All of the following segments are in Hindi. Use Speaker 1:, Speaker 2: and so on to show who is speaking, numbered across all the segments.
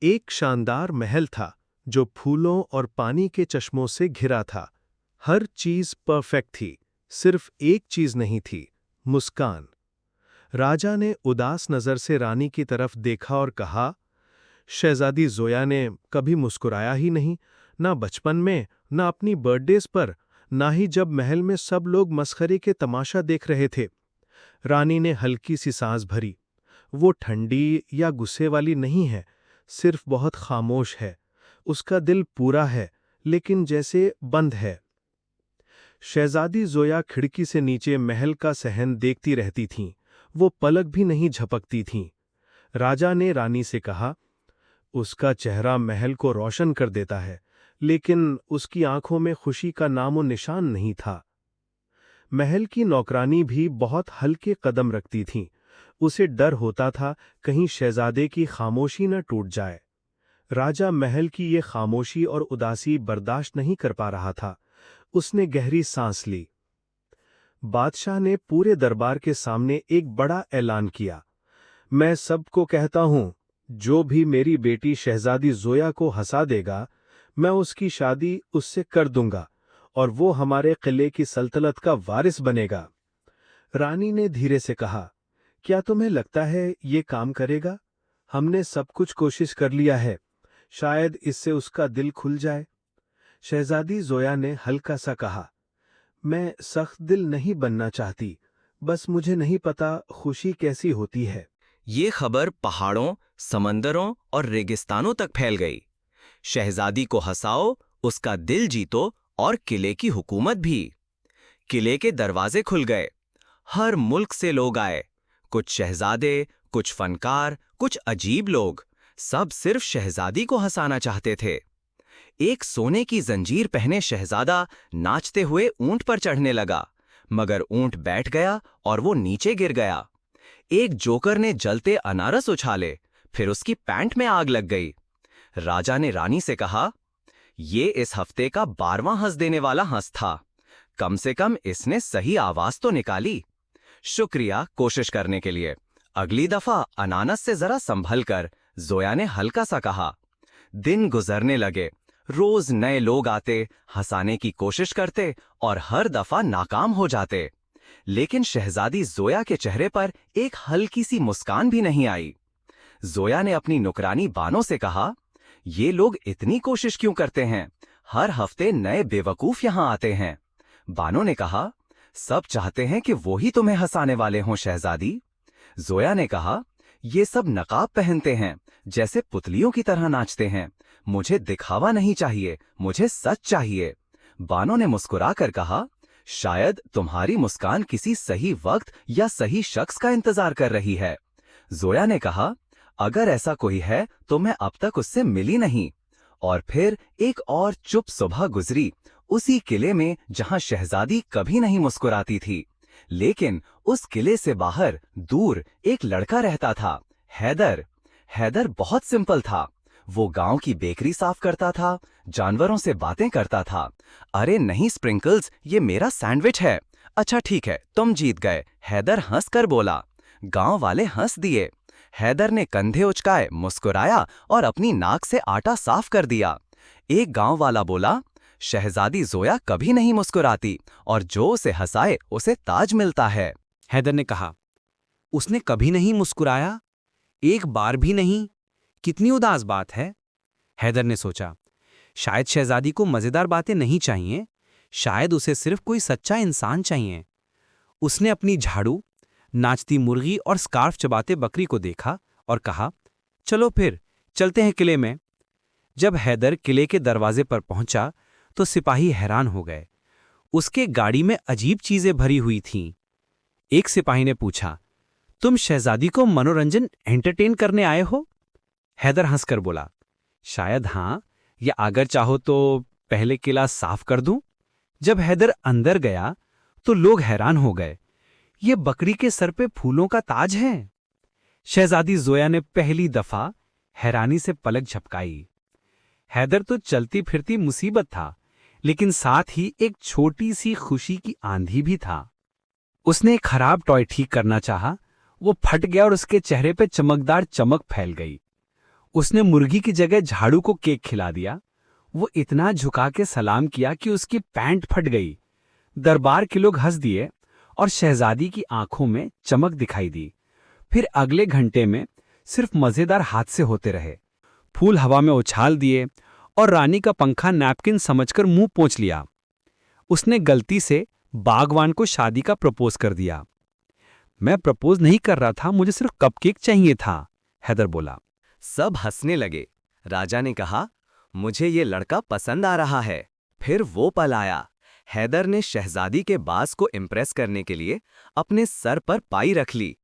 Speaker 1: एक शानदार महल था जो फूलों और पानी के चश्मों से घिरा था। हर चीज परफेक्ट थी, सिर्फ एक चीज नहीं थी, मुस्कान। राजा ने उदास नजर से रानी की तरफ देखा और कहा, शहजादी ज़ोया ने कभी मुस्कुराया ही नहीं, ना बचपन में, ना अपनी बर्थडेज पर, ना ही जब महल में सब लोग मस्खरे के तमाशा देख रहे थे। रानी ने हल्की सी सांस भरी। वो ठंडी या गुस्से वाली नहीं है, सिर्फ बहुत खामोश है। उसका दिल पूरा है, लेकिन जैसे बंद है। शहजादी ज़ोया खिड़की से नीचे महल का सहन देखती रहती थीं। वो पलक भी नहीं झपकती थीं। राजा ने रानी से कहा, उसका चेहरा महल को रोशन कर देता है, लेकिन उसकी आंखों में खुशी का नामो निशान नहीं था। महल की नौकरानी भी बहुत हल्के कदम रखती थीं। उसे डर होता था कहीं शहजादे की खामोशी न टूट जाए। राजा महल की ये खामोशी और उदासी बर्दाश्त नहीं कर पा रहा था। उसने गहरी सांस ली। बादशाह ने पूरे दरबार के सामने एक बड़ा ऐलान किया, मैं सबको कहता हूं, जो भी मेरी बेटी शहजादी ज़ोया को हंसा देगा, मैं उसकी शादी उससे कर दूंगा और वो हमारे किले की सल्तनत का वारिस बनेगा। रानी ने धीरे से कहा, क्या तुम्हें लगता है ये काम करेगा? हमने सब कुछ कोशिश कर लिया है, शायद इससे उसका दिल खुल जाए। शहजादी ज़ोया ने हल्का सा कहा, मैं सख्त दिल नहीं बनना चाहती, बस मुझे नहीं पता खुशी कैसी होती है।
Speaker 2: ये खबर पहाड़ों, समंदरों और रेगिस्तानों तक फैल गई। शहजादी को हंसाओ, उसका दिल जीतो और किले की हुकूमत भी। किले के दरवाजे खुल गए। हर मुल्क से लोग आए। कुछ शहजादे, कुछ फनकार, कुछ अजीब लोग, सब सिर्फ शहजादी को हंसाना चाहते थे। एक सोने की जंजीर पहने शहजादा नाचते हुए ऊंट पर चढ़ने लगा, मगर ऊंट बैठ गया और वो नीचे गिर गया। एक जोकर ने जलते अनारस उछाले, फिर उसकी पैंट में आग लग गई। राजा ने रानी से कहा, ये इस हफ्ते का 12वां हंस देने वाला हंस था। कम से कम इसने सही आवाज तो निकाली। शुक्रिया कोशिश करने के लिए। अगली दफा अनानस से जरा संभल कर, ज़ोया ने हल्का सा कहा। दिन गुजरने लगे। रोज नए लोग आते, हंसाने की कोशिश करते और हर दफा नाकाम हो जाते। लेकिन शहजादी ज़ोया के चेहरे पर एक हल्की सी मुस्कान भी नहीं आई। ज़ोया ने अपनी नुकरानी बानो से कहा, ये लोग इतनी कोशिश क्यों करते हैं? हर हफ्ते नए बेवकूफ यहां आते हैं। बानो ने कहा, सब चाहते हैं कि वो ही तुम्हें हंसाने वाले हों शहजादी। ज़ोया ने कहा, ये सब नकाब पहनते हैं, जैसे पुतलियों की तरह नाचते हैं। मुझे दिखावा नहीं चाहिए, मुझे सच चाहिए। बानो ने मुस्कुराकर कहा, शायद तुम्हारी मुस्कान किसी सही वक्त या सही शख्स का इंतजार कर रही है। ज़ोया ने कहा, अगर ऐसा कोई है तो मैं अब तक उससे मिली नहीं। और फिर एक और चुप सुबह गुजरी, उसी किले में जहां शहजादी कभी नहीं मुस्कुराती थी। लेकिन उस किले से बाहर दूर एक लड़का रहता था, हैदर। हैदर बहुत सिंपल था। वो गांव की बेकरी साफ करता था, जानवरों से बातें करता था। अरे नहीं स्प्रिंकल्स, ये मेरा सैंडविच है। अच्छा ठीक है, तुम जीत गए, हैदर हंसकर बोला। गांव वाले हंस दिए। हैदर ने कंधे उचकाए, मुस्कुराया और अपनी नाक से आटा साफ कर दिया। एक गांव वाला बोला, शहजादी ज़ोया कभी नहीं मुस्कुराती और जो उसे हंसाए उसे ताज मिलता है।
Speaker 3: हैदर ने कहा, उसने कभी नहीं मुस्कुराया? एक बार भी नहीं? कितनी उदास बात है। हैदर ने सोचा, शायद शहजादी को मजेदार बातें नहीं चाहिए, शायद उसे सिर्फ कोई सच्चा इंसान चाहिए। उसने अपनी झाड़ू, नाचती मुर्गी और स्कार्फ चबाते बकरी को देखा और कहा, चलो फिर चलते हैं किले में। जब हैदर किले के दरवाजे पर पहुंचा तो सिपाही हैरान हो गए। उसके गाड़ी में अजीब चीजें भरी हुई थीं। एक सिपाही ने पूछा, तुम शहजादी को मनोरंजन एंटरटेन करने आए हो? हैदर हंसकर बोला, शायद हां, या अगर चाहो तो पहले किला साफ कर दूं। जब हैदर अंदर गया तो लोग हैरान हो गए। ये बकरी के सर पे फूलों का ताज है। शहजादी ज़ोया ने पहली दफा हैरानी से पलक झपकाई। हैदर तो चलती फिरती मुसीबत था, लेकिन साथ ही एक छोटी सी खुशी की आंधी भी था। उसने एक खराब टॉय ठीक करना चाहा, वो फट गया और उसके चेहरे पे चमकदार चमक फैल गई। उसने मुर्गी की जगह झाड़ू को केक खिला दिया। वो इतना झुका के सलाम किया कि उसकी पैंट फट गई। दरबार के लोग हंस दिए और शहजादी की आंखों में चमक दिखाई दी। फिर अगले घंटे में सिर्फ मजेदार हादसे होते रहे। फूल हवा में उछाल दिए और रानी का पंखा नैपकिन समझकर मुंह पोंछ लिया। उसने गलती से बागवान को शादी का प्रपोज कर दिया। मैं प्रपोज नहीं कर रहा था, मुझे सिर्फ कपकेक चाहिए था, हैदर बोला।
Speaker 2: सब हंसने लगे। राजा ने कहा, मुझे ये लड़का पसंद आ रहा है। फिर वो पल आया। हैदर ने शहजादी के बाज को इम्प्रेस करने के लिए अपने सर पर पाई रख ली।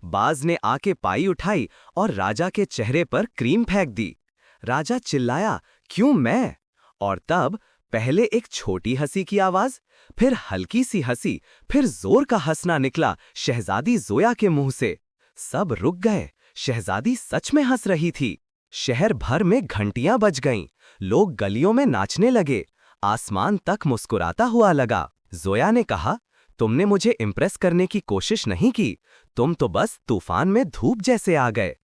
Speaker 2: बाज ने आके पाई उठाई और राजा के चेहरे पर क्रीम फेंक दी। राजा चिल्लाया, क्यों मैं? और तब पहले एक छोटी हंसी की आवाज, फिर हल्की सी हंसी, फिर जोर का हंसना निकला शहजादी जोया के मुंह से। सब रुक गए। शहजादी सच में हंस रही थी। शहर भर में घंटियां बज गईं। लोग गलियों में नाचने लगे। आसमान तक मुस्कुराता हुआ लगा। जोया ने कहा, तुमने मुझे इम्प्रेस करने की कोशिश नहीं की, तुम तो बस तूफान में धूप जैसे आ गए।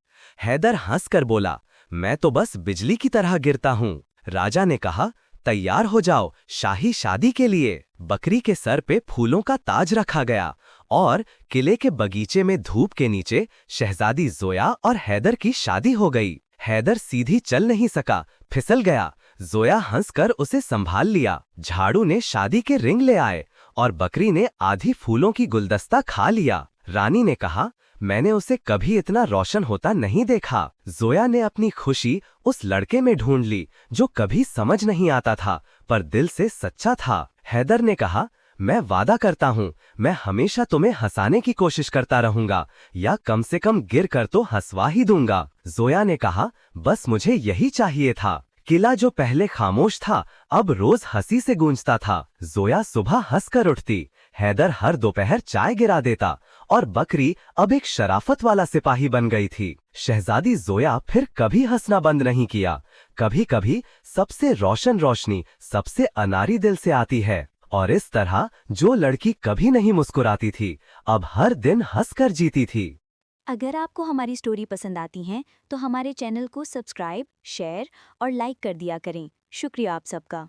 Speaker 2: हैदर हंसकर बोला, मैं तो बस बिजली की तरह गिरता हूं। राजा ने कहा, तैयार हो जाओ शाही शादी के लिए। बकरी के सर पे फूलों का ताज रखा गया और किले के बगीचे में धूप के नीचे शहजादी जोया और हैदर की शादी हो गई। हैदर सीधी चल नहीं सका, फिसल गया। जोया हंसकर उसे संभाल लिया। झाड़ू ने शादी के रिंग ले आए और बकरी ने आधी फूलों की गुलदस्ता खा लिया। रानी ने कहा, मैंने उसे कभी इतना रोशन होता नहीं देखा। जोया ने अपनी खुशी उस लड़के में ढूंढ ली जो कभी समझ नहीं आता था पर दिल से सच्चा था। हैदर ने कहा, मैं वादा करता हूँ मैं हमेशा तुम्हें हंसाने की कोशिश करता रहूंगा या कम से कम गिर कर तो हंसवा ही दूंगा। जोया ने कहा, बस मुझे यही चाहिए था। किला जो पहले खामोश था अब रोज हंसी से गूंजता था। जोया सुबह हंसकर उठती, हैदर हर दोपहर चाय गिरा देता और बकरी अब एक शराफत वाला सिपाही बन गई थी। शहजादी जोया फिर कभी हंसना बंद नहीं किया। कभी कभी सबसे रोशन रोशनी सबसे अनारी दिल से आती है और इस तरह जो लड़की कभी नहीं मुस्कुराती थी अब हर दिन हंसकर जीती थी।
Speaker 4: अगर आपको हमारी स्टोरी पसंद आती हैं तो हमारे चैनल को सब्सक्राइब, शेयर और लाइक कर दिया करें। शुक्रिया आप सबका।